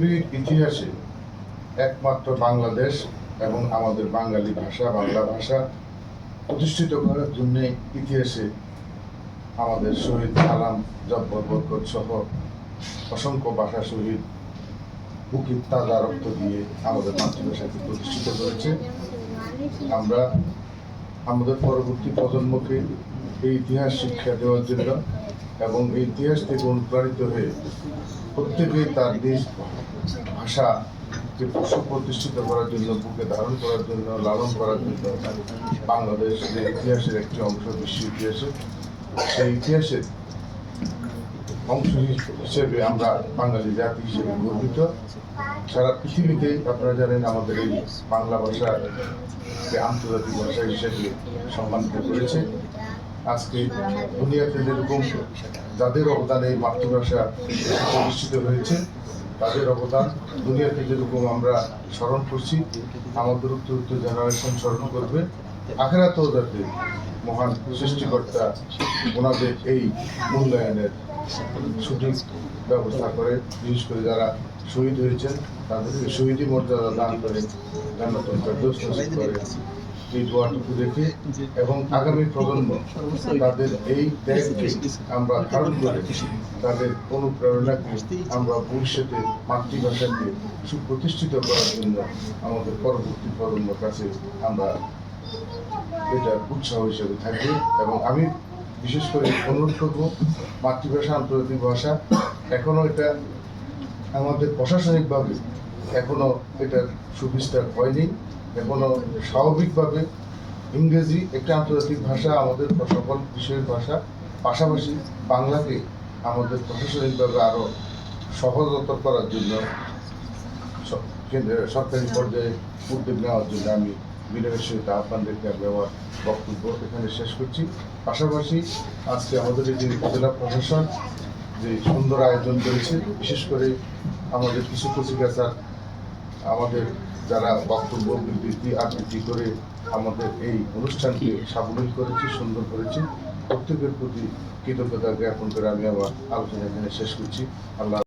পৃথিবীর ইতিহাসে একমাত্র বাংলাদেশ এবং আমাদের বাঙালি ভাষা বাংলা ভাষা প্রতিষ্ঠিত করার জন্য ইতিহাসে আমাদের শহীদ আলাম জব্বর বরকত সহ অসংখ্য ভাষা শহীদ বুকের তাজা রক্ত দিয়ে আমাদের মাতৃভাষাকে প্রতিষ্ঠিত করেছে। আমরা আমাদের পরবর্তী প্রজন্মকে এই ইতিহাস শিক্ষা দেওয়ার জন্য এবং এই ইতিহাস থেকে অনুপ্রাণিত হয়ে প্রত্যেকেই তার নিজ ভাষাকে সুপ্রতিষ্ঠিত করার জন্য, বুকে ধারণ করার জন্য, লালন করার জন্য বাংলাদেশ যে ইতিহাসের একটি অংশ, বিশ্ব ইতিহাসে সেই ইতিহাসের অংশ হিসেবে আমরা বাঙালি জাতি হিসেবে গর্বিত। সারা পৃথিবীতেই আপনারা জানেন আমাদের এই বাংলা ভাষাকে আন্তর্জাতিক ভাষা হিসেবে সম্মানিত করেছে। আজকে দুনিয়াতে যেরকম যাদের অবদানে এই মাতৃভাষা প্রতিষ্ঠিত হয়েছে, তাদের অবদান দুনিয়াতে যেরকম আমরা স্মরণ করছি, আমাদের উত্তর জেনারেশন স্মরণ করবে। আখেরাতেও যাতে মহান সৃষ্টিকর্তা ওনাদের এই মূল্যায়নের সঠিক ব্যবস্থা করে, বিশেষ করে যারা শহীদ হয়েছেন তাদেরকে শহীদি মর্যাদা দান করে জান্নাতুল ফেরদৌস নসিব করে, এই দোয়াটুকু রেখে এবং আগামী প্রজন্ম তাদের এই ত্যাগকে আমরা ধারণ করে তাদের অনুপ্রেরণাকে আমরা ভবিষ্যতে মাতৃভাষাকে সুপ্রতিষ্ঠিত করার জন্য আমাদের পরবর্তী প্রজন্মের কাছে আমরা এটার উৎসাহ হিসেবে থাকবে। এবং আমি বিশেষ করে অনুরোধ করব, মাতৃভাষা আন্তর্জাতিক ভাষা এখনো এটা আমাদের প্রশাসনিকভাবে এখনো এটার সুবিস্তার হয়নি। এখনো স্বাভাবিকভাবে ইংরেজি একটা আন্তর্জাতিক ভাষা, আমাদের সকল বিষয়ের ভাষা, পাশাপাশি বাংলাকে আমাদের প্রশাসনিকভাবে আরও সহজতর করার জন্য সরকারি পর্যায়ে উদ্যোগ নেওয়ার জন্য আমি বিনয়ের সহিত আহ্বান রেখে আমার বক্তব্য এখানে শেষ করছি। পাশাপাশি আজকে আমাদের এই যে উপজেলা প্রশাসন যে সুন্দর আয়োজন করেছে, বিশেষ করে আমাদের কিছু কচিকাচার আমাদের যারা বক্তব্য বিবৃতি আবৃত্তি করে আমাদের এই অনুষ্ঠানকে সাবলীল করেছে, সুন্দর করেছে, প্রত্যেকের প্রতি কৃতজ্ঞতা জ্ঞাপন করে আমি আমার আলোচনা এখানে শেষ করছি। আল্লাহ।